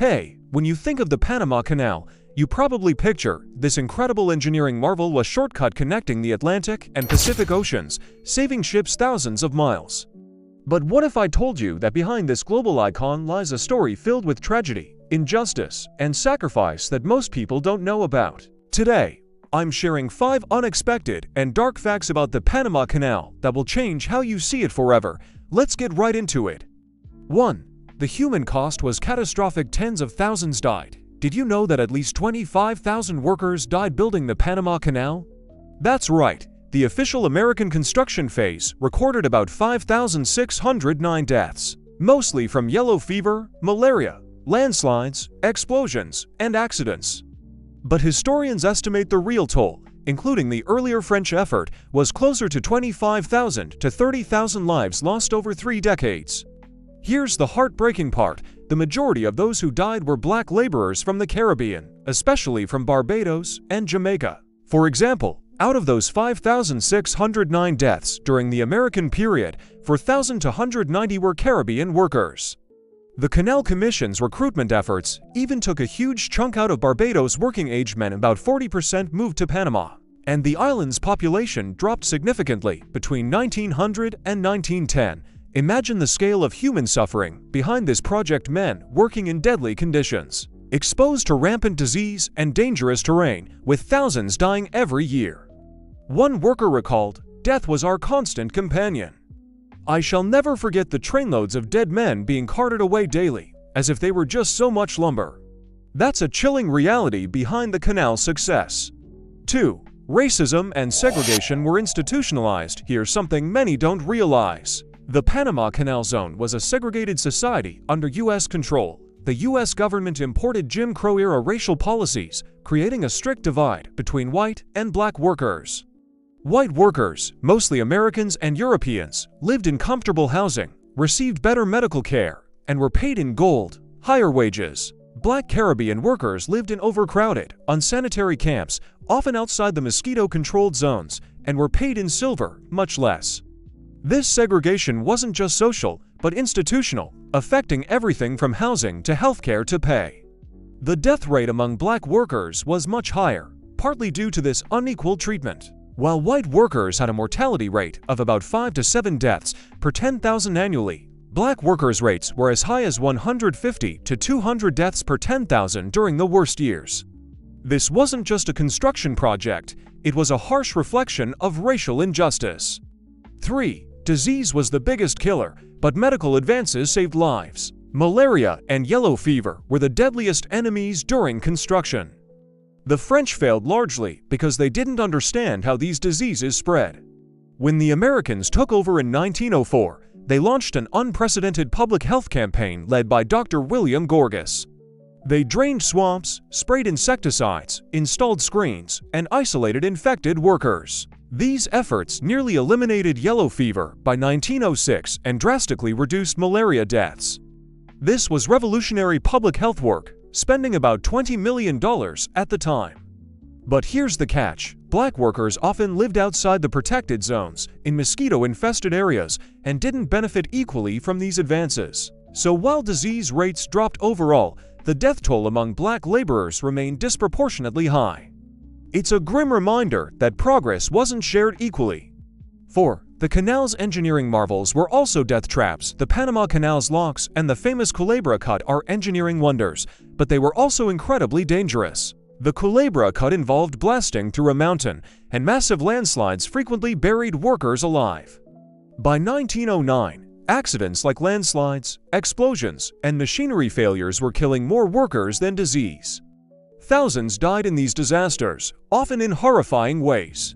Hey, when you think of the Panama Canal, you probably picture this incredible engineering marvel, a shortcut connecting the Atlantic and Pacific Oceans, saving ships thousands of miles. But what if I told you that behind this global icon lies a story filled with tragedy, injustice, and sacrifice that most people don't know about? Today, I'm sharing 5 unexpected and dark facts about the Panama Canal that will change how you see it forever. Let's get right into it. 1. The human cost was catastrophic. Tens of thousands died. Did you know that at least 25,000 workers died building the Panama Canal? That's right. The official American construction phase recorded about 5,609 deaths, mostly from yellow fever, malaria, landslides, explosions, and accidents. But historians estimate the real toll, including the earlier French effort, was closer to 25,000 to 30,000 lives lost over 3 decades. Here's the heartbreaking part. The majority of those who died were black laborers from the Caribbean, especially from Barbados and Jamaica. For example, out of those 5,609 deaths during the American period, 4,290 were Caribbean workers. The Canal Commission's recruitment efforts even took a huge chunk out of Barbados' working-age men. About 40% moved to Panama, and the island's population dropped significantly between 1900 and 1910. Imagine the scale of human suffering behind this project. Men working in deadly conditions, exposed to rampant disease and dangerous terrain, with thousands dying every year. One worker recalled, "Death was our constant companion. I shall never forget the trainloads of dead men being carted away daily, as if they were just so much lumber." That's a chilling reality behind the canal's success. 2. Racism and segregation were institutionalized. Here's something many don't realize. The Panama Canal Zone was a segregated society under U.S. control. The U.S. government imported Jim Crow-era racial policies, creating a strict divide between white and black workers. White workers, mostly Americans and Europeans, lived in comfortable housing, received better medical care, and were paid in gold, higher wages. Black Caribbean workers lived in overcrowded, unsanitary camps, often outside the mosquito-controlled zones, and were paid in silver, much less. This segregation wasn't just social, but institutional, affecting everything from housing to healthcare to pay. The death rate among black workers was much higher, partly due to this unequal treatment. While white workers had a mortality rate of about 5 to 7 deaths per 10,000 annually, black workers' rates were as high as 150 to 200 deaths per 10,000 during the worst years. This wasn't just a construction project, it was a harsh reflection of racial injustice. 3. Disease was the biggest killer, but medical advances saved lives. Malaria and yellow fever were the deadliest enemies during construction. The French failed largely because they didn't understand how these diseases spread. When the Americans took over in 1904, they launched an unprecedented public health campaign led by Dr. William Gorgas. They drained swamps, sprayed insecticides, installed screens, and isolated infected workers. These efforts nearly eliminated yellow fever by 1906 and drastically reduced malaria deaths. This was revolutionary public health work, spending about $20 million at the time. But here's the catch. Black workers often lived outside the protected zones, in mosquito-infested areas, and didn't benefit equally from these advances. So while disease rates dropped overall, the death toll among black laborers remained disproportionately high. It's a grim reminder that progress wasn't shared equally. 4. The canal's engineering marvels were also death traps. The Panama Canal's locks and the famous Culebra Cut are engineering wonders, but they were also incredibly dangerous. The Culebra Cut involved blasting through a mountain, and massive landslides frequently buried workers alive. By 1909, accidents like landslides, explosions, and machinery failures were killing more workers than disease. Thousands died in these disasters, often in horrifying ways.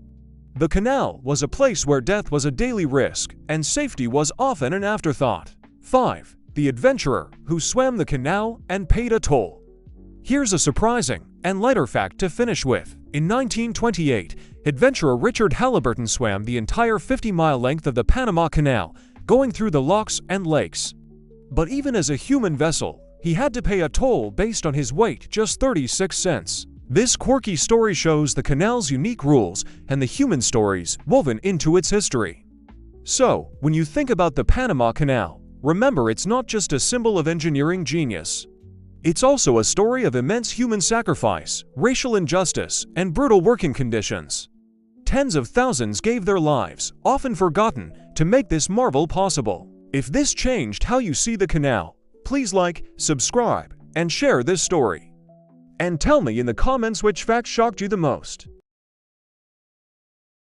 The canal was a place where death was a daily risk, and safety was often an afterthought. 5. The adventurer who swam the canal and paid a toll. Here's a surprising and lighter fact to finish with. In 1928, adventurer Richard Halliburton swam the entire 50-mile length of the Panama Canal, going through the locks and lakes. But even as a human vessel, he had to pay a toll based on his weight, just 36 cents. This quirky story shows the canal's unique rules and the human stories woven into its history. So, when you think about the Panama Canal, remember it's not just a symbol of engineering genius. It's also a story of immense human sacrifice, racial injustice, and brutal working conditions. Tens of thousands gave their lives, often forgotten, to make this marvel possible. If this changed how you see the canal, please like, subscribe, and share this story. And tell me in the comments which fact shocked you the most.